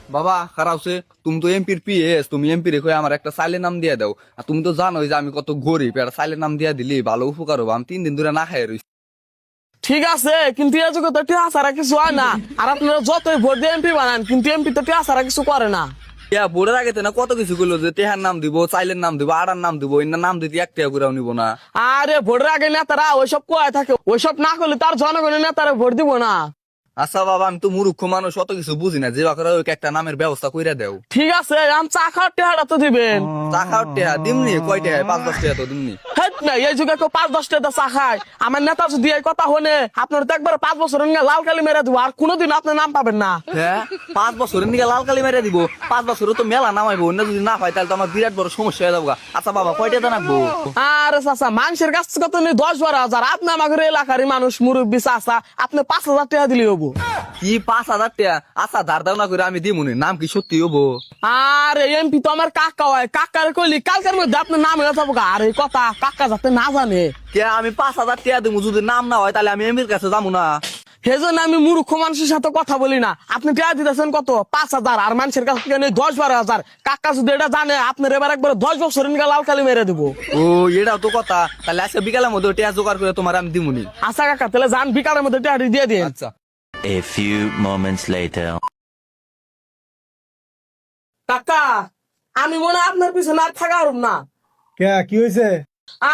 বাবা খারাপছে, তুমি তো এমপির পিএস, তুমি এমপি রেখে আমার একটা সাইলের নাম দিয়ে দাও। আর তুমি তো জানোই যে আমি কত গরিব, একটা সাইলের নাম দিয়ে দিলি ভালো উপকার হবো। আমি 3 দিন ধরে না খাই রইছি। ঠিক আছে, কিন্তু এই যুগে তো টিয়া ছাড়া কিছু হয় না। আর আপনারা যতই ভোট দিয়ে এমপি বানান, কিন্তু এমপি তো টিয়া ছাড়া কিছু করে না। বোর্ডের আগে না কত কিছু করলো যে তেহার নাম দিব, চাইলের নাম দিব, আড়ার নাম দিব, এর নাম দিতে এক টাকা করে নিব না। আরে ভোটের আগে নেতারা ওইসব কয় থাকে, ওইসব না করলে তার জনগণের নেতারা ভোট দিব না। আচ্ছা বাবা, আমি তো মূর্খ মানুষ, অত কিছু বুঝি না, যে করে ওই একটা নামের ব্যবস্থা কইরা দেও। ঠিক আছে, আমি চা খাওয়ার টেহাটা তো দিবেন। চা খাওয়ার টেহা দিমনি, কয় টেহা? 5-10 টাকা তো দিমনি। হেট না, এই যুগে কেউ 5-10 টাকা চা খায়? আমার নেতা যদি এই কথা হনে, আপনার তো একবার 5 বছর লাল কালি মেরে দিব, আর কোনোদিন আপনার নাম পাবেন না। হ্যাঁ, 5 বছরের নিকে লাল কালি মেরে দিব? 5 বছরে তো মেলা নামাইবো, অন্য যদি না পাই তাহলে তো আমার বিরাট বড় সমস্যা হয়ে যাবো। আচ্ছা বাবা, কয়টা জানাবো? আরে চাচা, মানুষের কাছ থেকে তো 10-12 হাজার, আপনি আমাদের এলাকারই মানুষ, মুরব্বী চাচা, আপনি 5,000 টাকা দিলে হবো। কি 5,000 টাকা? আচ্ছা ধার দাও না করে আমি দিমুনি। নাম কি সত্যি হবো? আরে এমপি তো আমার কাকা হয়, কাকার কইলি কালকের মধ্যে আপনার নাম হয়ে যাবো। আর এই কথা কাকা যাতে না জানে। কে আমি 5,000 টাকা দিমু, যদি নাম না হয় তাহলে আমি এমপির কাছে যাবো না। সেজন্য আমি মূর্খ মানুষের সাথে কথা বলি না। আপনি টাকা দিতেছেন কত? 5,000, আর মানুষের কাছ থেকে 10-12 হাজার। কাকা যদি এটা জানে, আপনার এবার একবার 10 বছর লাল কালি মেরে দেবো। ও, এটাও তো কথা। তাহলে আজকে বিকালের মধ্যে টাকা জোগাড় করে তোমার আমি দিমুনি। আচ্ছা কাকা, তাহলে যান, বিকালের মধ্যে টাকা দিয়ে দিন। আচ্ছা। A few moments later. কাকা, আমি মনে হয় আপনার পিছনে আর থাকা পারব না। কে কি হয়েছে?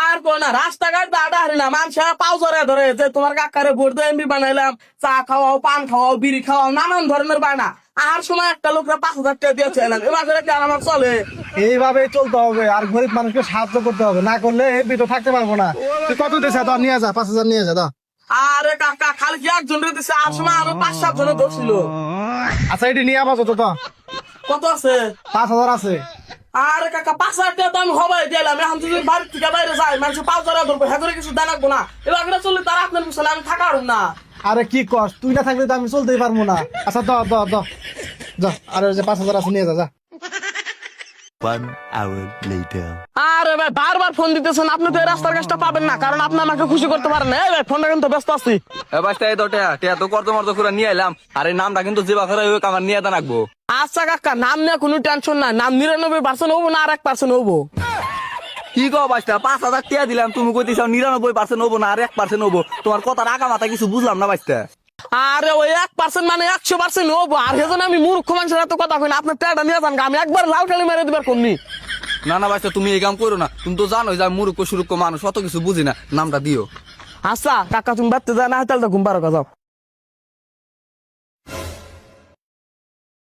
আর কোন না, রাস্তাঘাট দাঁড়া হারি না, মানুষের পাও জড়ে ধরে যে তোমার কাকারে ভোট দিয়ে এমপি বানাইলাম, চা খাওয়াও, পান খাওয়াও, বিড়ি খাওয়াও, নানান ধরনের বায়না। আর সময় একটা লোকরা 5,000 টাকা দিয়েছে এলাম, এবার কি আর আমার চলে? এইভাবে চলতে হবে, আর গরিব মানুষকে সাহায্য করতে হবে, না করলে এমপি তো থাকতে পারবো না। তুই কত দিছে? তো নিয়ে যা, 5,000 নিয়ে যা। আরে কাকা, খালি কি একজন রে দিছে? আর সময় আরো 5-7 জনে ধরছিল। আচ্ছা এটি নিয়ে আবার তো কত আছে? 5,000 আছে। আরে কাকা, 5,000 টাকা তো আমি হবাই দিলাম। এখন যদি বাড়ির থেকে বাইরে যাই, মানুষ 5,000 ধরবো, হ্যাঁ কিছু দানাকবো না। এবার চললে তারা আপনার পিছনে আমি থাকা পারব না। আরে কি কর, তুই না থাকলে তো আমি চলতেই পারবো না। আচ্ছা যা, আর ওই যে 5,000 আছে নিয়ে যা। 1 hour later. আরে ভাই, বারবার ফোন দিতেছেন, আপনি তো এই রাস্তার কাজটা পাবেন না, কারণ আপনি আমাকে খুশি করতে পারেন না। এই ভাই, ফোনটা কিন্তু ব্যস্ত আছি। এবার এই তো টেয়া তো কর্ত মর্ত করে নিয়ে এলাম। আর এই নামটা কিন্তু যে বাখরা হোক আমার নিয়ে রাখবো। আচ্ছা কাকা, নাম নিয়ে কোনো টেনশন নাই। নাম 99% হবো না, আর 1% হবো। কি কো বাইস্তা? 5,000 টাকা দিলাম, তুমি কইতেছ 99% হবো না, আর 1% হবো। তোমার কথা রাখা মাথা কিছু বুঝলাম না বাইস্তা। আরে ওই 1% মানে 100% হবো। আর সেজন্য আমি মূর্খ মানুষের এত কথা কই না। আপনার টাকাটা নিয়ে যান, আমি একবার লাল কালি মেরে দিবার কোননি। না না বাইস্তা, তুমি এই কাম করো না। তুমি তো জানোই যে আমি মূর্খ সুরুক্ষ মানুষ, অত কিছু বুঝি না। নামটা দিও। আচ্ছা কাকা, তুমি বাড়তে যা, না তাহলে তো ঘুম পারো যাও।